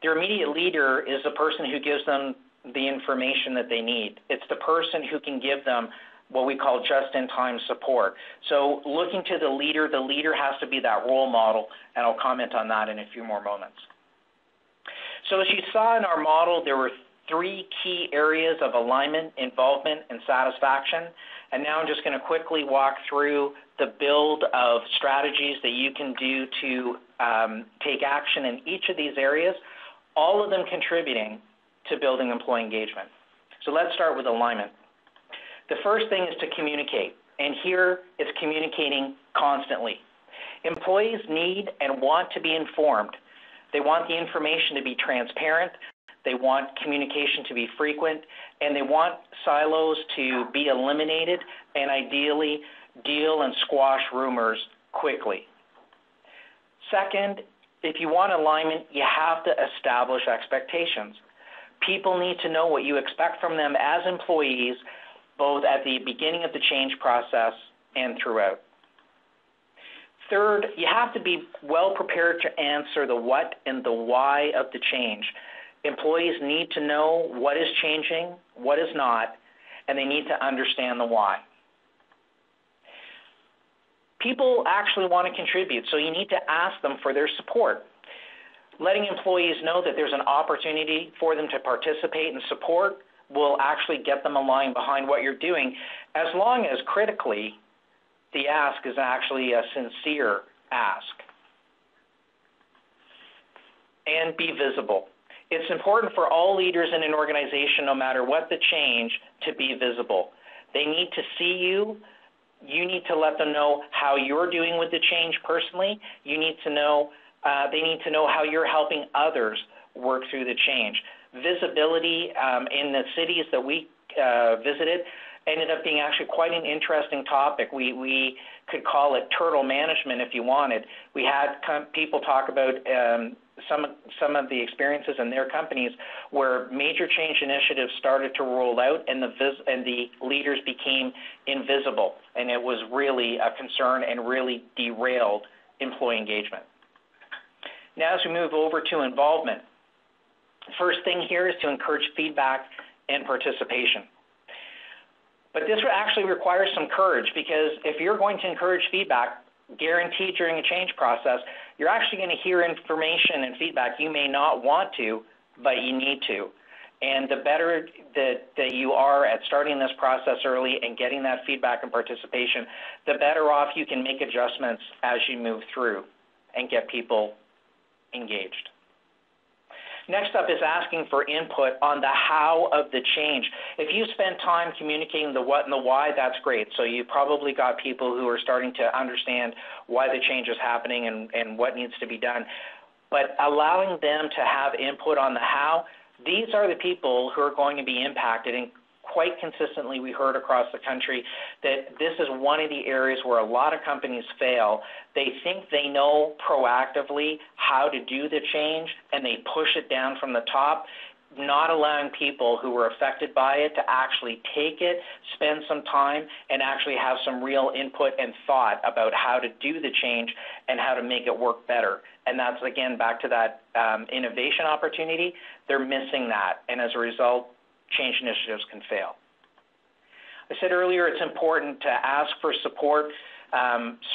Their immediate leader is the person who gives them the information that they need. It's the person who can give them what we call just-in-time support. So looking to the leader has to be that role model, and I'll comment on that in a few more moments. So as you saw in our model, there were 3 key areas of alignment, involvement, and satisfaction. And now I'm just going to quickly walk through the build of strategies that you can do to take action in each of these areas, all of them contributing to building employee engagement. So let's start with alignment. The first thing is to communicate, and here it's communicating constantly. Employees need and want to be informed. They want the information to be transparent. They want communication to be frequent, and they want silos to be eliminated and ideally deal and squash rumors quickly. Second, if you want alignment, you have to establish expectations. People need to know what you expect from them as employees, both at the beginning of the change process and throughout. Third, you have to be well prepared to answer the what and the why of the change. Employees need to know what is changing, what is not, and they need to understand the why. People actually want to contribute, so you need to ask them for their support. Letting employees know that there's an opportunity for them to participate and support will actually get them aligned behind what you're doing, as long as critically the ask is actually a sincere ask. And be visible. It's important for all leaders in an organization, no matter what the change, to be visible. They need to see you. You need to let them know how you're doing with the change personally. They need to know how you're helping others work through the change. Visibility in the cities that we visited ended up being actually quite an interesting topic. We could call it turtle management if you wanted. We had people talk about some of the experiences in their companies where major change initiatives started to roll out and the leaders became invisible, and it was really a concern and really derailed employee engagement. Now as we move over to involvement, first thing here is to encourage feedback and participation. But this actually requires some courage, because if you're going to encourage feedback, guaranteed during a change process, you're actually going to hear information and feedback you may not want to, but you need to. And the better that you are at starting this process early and getting that feedback and participation, the better off you can make adjustments as you move through and get people engaged. Next up is asking for input on the how of the change. If you spend time communicating the what and the why, that's great. So you've probably got people who are starting to understand why the change is happening and what needs to be done. But allowing them to have input on the how, these are the people who are going to be impacted. And quite consistently, we heard across the country that this is one of the areas where a lot of companies fail. They think they know proactively how to do the change, and they push it down from the top, not allowing people who were affected by it to actually take it, spend some time, and actually have some real input and thought about how to do the change and how to make it work better. And that's, again, back to that innovation opportunity. They're missing that, and as a result, change initiatives can fail. I said earlier it's important to ask for support.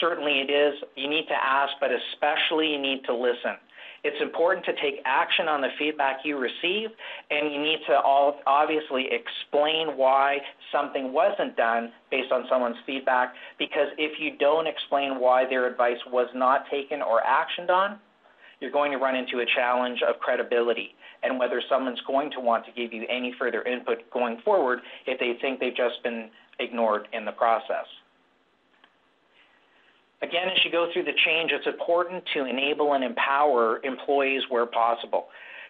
Certainly it is. You need to ask, but especially you need to listen. It's important to take action on the feedback you receive, and you need to obviously explain why something wasn't done based on someone's feedback, because if you don't explain why their advice was not taken or actioned on, you're going to run into a challenge of credibility and whether someone's going to want to give you any further input going forward if they think they've just been ignored in the process. Again, as you go through the change, it's important to enable and empower employees where possible.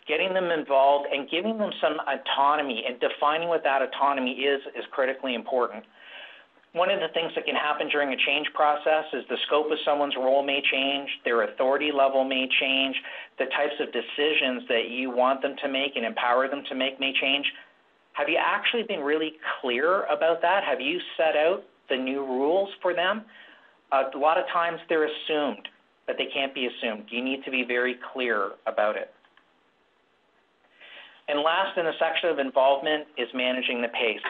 Getting them involved and giving them some autonomy and defining what that autonomy is critically important. One of the things that can happen during a change process is the scope of someone's role may change, their authority level may change, the types of decisions that you want them to make and empower them to make may change. Have you actually been really clear about that? Have you set out the new rules for them? A lot of times they're assumed, but they can't be assumed. You need to be very clear about it. And last in the section of involvement is managing the pace.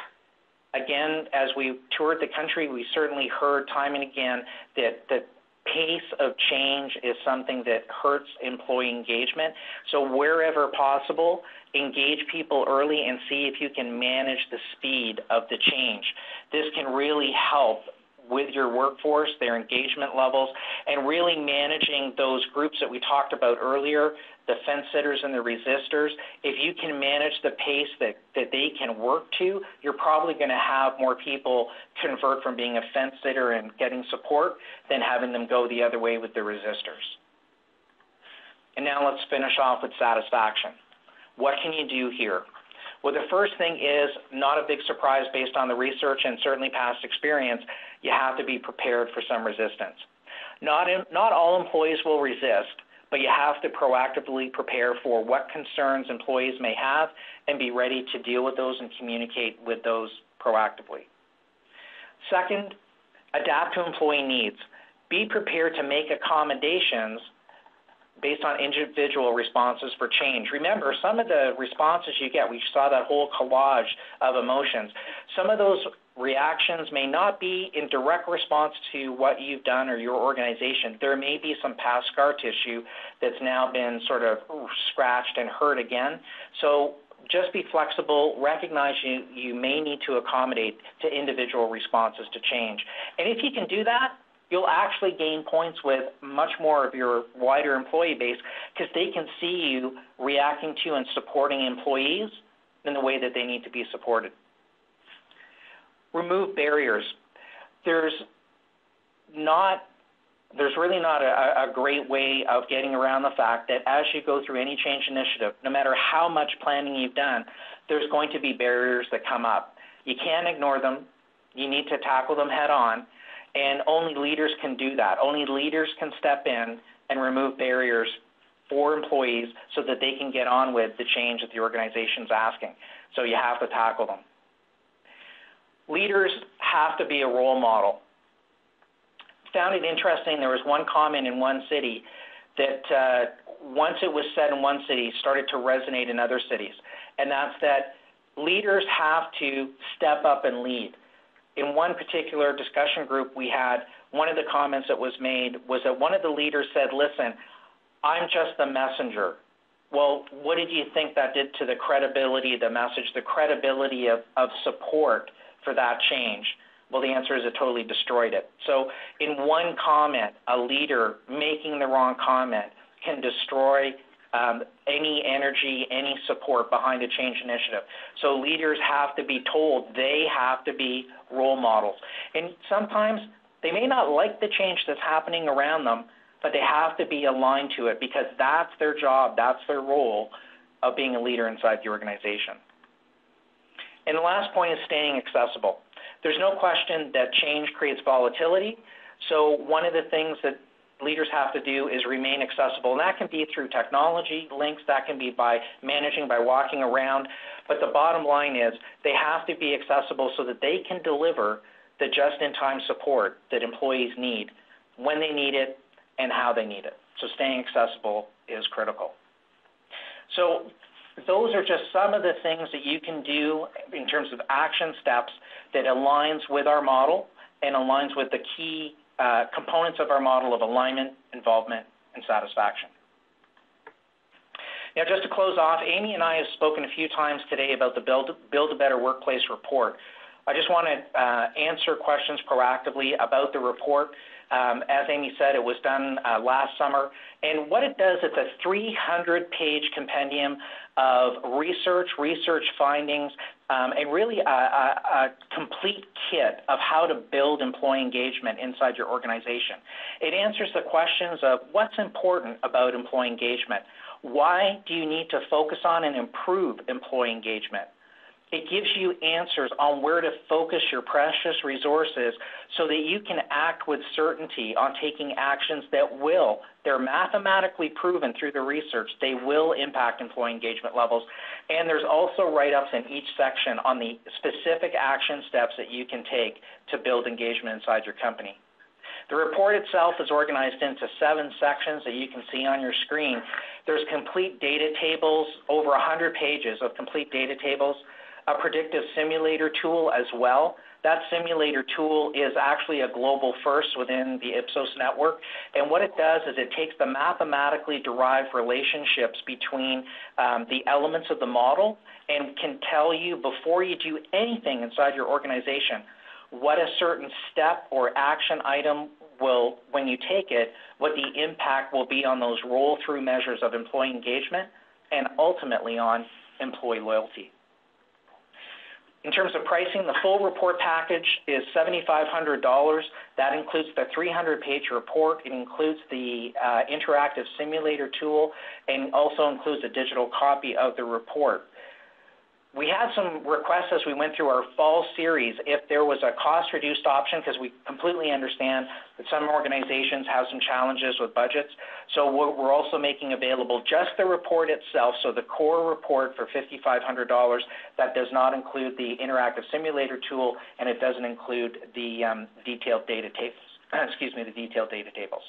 Again, as we toured the country, we certainly heard time and again that the pace of change is something that hurts employee engagement. So wherever possible, engage people early and see if you can manage the speed of the change. This can really help with your workforce, their engagement levels, and really managing those groups that we talked about earlier, the fence sitters and the resistors. If you can manage the pace that they can work to, you're probably going to have more people convert from being a fence sitter and getting support than having them go the other way with the resistors. And now let's finish off with satisfaction. What can you do here? Well, the first thing is not a big surprise based on the research and certainly past experience. You have to be prepared for some resistance. Not all employees will resist, but you have to proactively prepare for what concerns employees may have and be ready to deal with those and communicate with those proactively. Second, adapt to employee needs. Be prepared to make accommodations based on individual responses for change. Remember, some of the responses you get, we saw that whole collage of emotions. Some of those reactions may not be in direct response to what you've done or your organization. There may be some past scar tissue that's now been sort of scratched and hurt again. So just be flexible, recognize you may need to accommodate to individual responses to change. And if you can do that, you'll actually gain points with much more of your wider employee base because they can see you reacting to and supporting employees in the way that they need to be supported. Remove barriers. There's really not a great way of getting around the fact that as you go through any change initiative, no matter how much planning you've done, there's going to be barriers that come up. You can't ignore them. You need to tackle them head on. And only leaders can do that. Only leaders can step in and remove barriers for employees so that they can get on with the change that the organization's asking. So you have to tackle them. Leaders have to be a role model. Found it interesting, there was one comment in one city that once it was said in one city, started to resonate in other cities. And that's that leaders have to step up and lead. In one particular discussion group we had, one of the comments that was made was that one of the leaders said, listen, I'm just the messenger. Well, what did you think that did to the credibility of the message, the credibility of support for that change? Well, the answer is it totally destroyed it. So in one comment, a leader making the wrong comment can destroy any energy, any support behind a change initiative. So leaders have to be told they have to be role models. And sometimes they may not like the change that's happening around them, but they have to be aligned to it because that's their job, that's their role of being a leader inside the organization. And the last point is staying accessible. There's no question that change creates volatility. So one of the things that leaders have to do is remain accessible. And that can be through technology links, that can be by managing, by walking around. But the bottom line is they have to be accessible so that they can deliver the just-in-time support that employees need, when they need it, and how they need it. So staying accessible is critical. So those are just some of the things that you can do in terms of action steps that aligns with our model and aligns with the key components of our model of alignment, involvement, and satisfaction. Now, just to close off, Amy and I have spoken a few times today about the Build a Better Workplace report. I just want to answer questions proactively about the report. As Amy said, it was done last summer. And what it does, it's a 300-page compendium of research findings, and really a complete kit of how to build employee engagement inside your organization. It answers the questions of what's important about employee engagement. Why do you need to focus on and improve employee engagement? It gives you answers on where to focus your precious resources so that you can act with certainty on taking actions that they're mathematically proven through the research, they will impact employee engagement levels. And there's also write-ups in each section on the specific action steps that you can take to build engagement inside your company. The report itself is organized into 7 sections that you can see on your screen. There's complete data tables, over 100 pages of complete data tables, a predictive simulator tool as well. That simulator tool is actually a global first within the Ipsos network, and what it does is it takes the mathematically derived relationships between the elements of the model and can tell you before you do anything inside your organization what a certain step or action item will, when you take it, what the impact will be on those roll-through measures of employee engagement and ultimately on employee loyalty. In terms of pricing, the full report package is $7,500. That includes the 300-page report. It includes the interactive simulator tool and also includes a digital copy of the report. We had some requests as we went through our fall series if there was a cost-reduced option, because we completely understand that some organizations have some challenges with budgets. So we're also making available just the report itself, so the core report for $5,500. That does not include the interactive simulator tool, and it doesn't include the detailed data tables. The detailed data tables.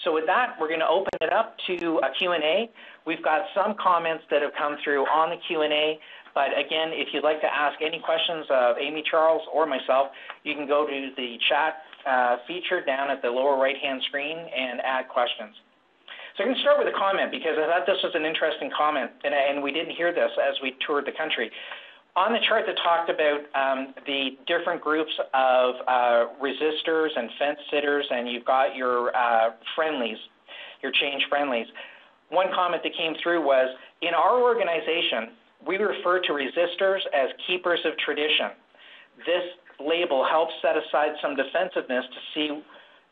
So with that, we're going to open it up to a Q&A. We've got some comments that have come through on the Q&A. But again, if you'd like to ask any questions of Amy, Charles, or myself, you can go to the chat feature down at the lower right-hand screen and add questions. So I'm going to start with a comment because I thought this was an interesting comment, and we didn't hear this as we toured the country. On the chart that talked about the different groups of resistors and fence sitters, and you've got your friendlies, your change friendlies, one comment that came through was, in our organization, we refer to resistors as keepers of tradition. This label helps set aside some defensiveness to see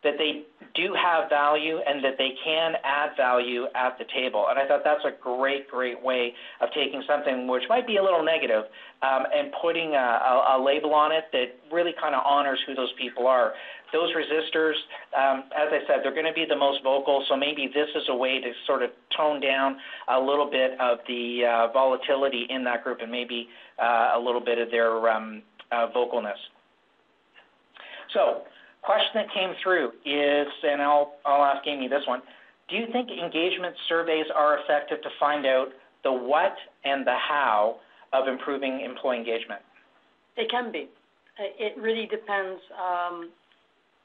that they do have value and that they can add value at the table. And I thought that's a great way of taking something which might be a little negative and putting a label on it that really kind of honors who those people are. Those resistors, as I said, they're going to be the most vocal, so maybe this is a way to sort of tone down a little bit of the volatility in that group and maybe a little bit of their vocalness. So, question that came through is, and I'll ask Amy this one, do you think engagement surveys are effective to find out the what and the how of improving employee engagement? It can be. It really depends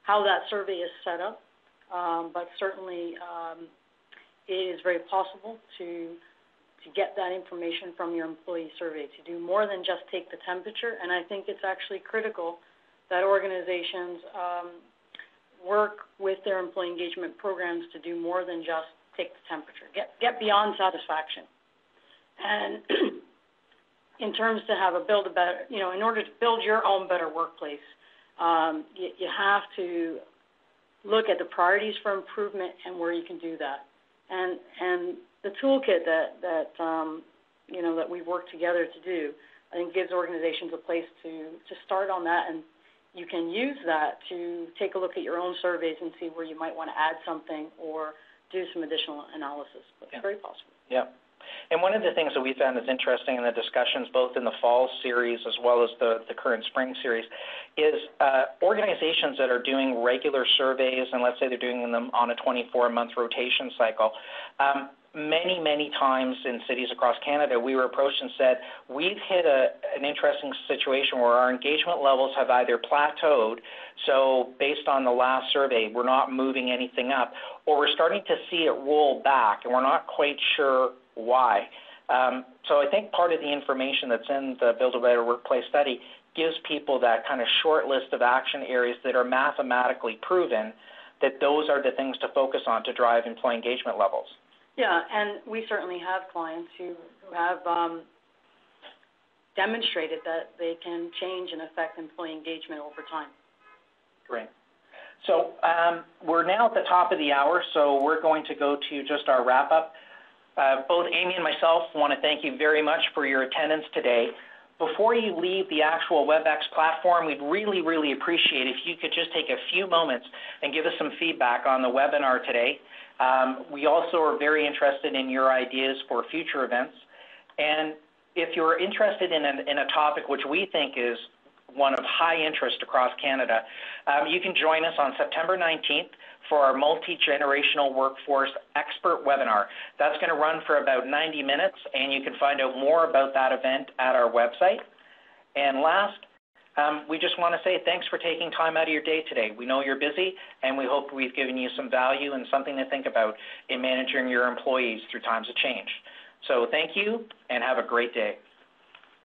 how that survey is set up, but certainly it is very possible to get that information from your employee survey, to do more than just take the temperature, and I think it's actually critical that organizations work with their employee engagement programs to do more than just take the temperature, get beyond satisfaction. And in terms to build a better, in order to build your own better workplace, you have to look at the priorities for improvement and where you can do that. And the toolkit that we've worked together to do, I think gives organizations a place to start on that, and you can use that to take a look at your own surveys and see where you might want to add something or do some additional analysis. But it's very possible. Yeah. And one of the things that we found is interesting in the discussions, both in the fall series as well as the current spring series, is organizations that are doing regular surveys, and let's say they're doing them on a 24-month rotation cycle, many times in cities across Canada, we were approached and said, we've hit an interesting situation where our engagement levels have either plateaued, so based on the last survey, we're not moving anything up, or we're starting to see it roll back, and we're not quite sure why. So I think part of the information that's in the Build a Better Workplace study gives people that kind of short list of action areas that are mathematically proven that those are the things to focus on to drive employee engagement levels. Yeah, and we certainly have clients who have demonstrated that they can change and affect employee engagement over time. Great. So we're now at the top of the hour, so we're going to go to just our wrap-up. Both Amy and myself want to thank you very much for your attendance today. Before you leave the actual WebEx platform, we'd really, really appreciate if you could just take a few moments and give us some feedback on the webinar today. We also are very interested in your ideas for future events. And if you're interested in a topic which we think is one of high interest across Canada, you can join us on September 19th for our multi-generational workforce expert webinar. That's going to run for about 90 minutes, and you can find out more about that event at our website. And last, we just want to say thanks for taking time out of your day today. We know you're busy, and we hope we've given you some value and something to think about in managing your employees through times of change. So thank you, and have a great day.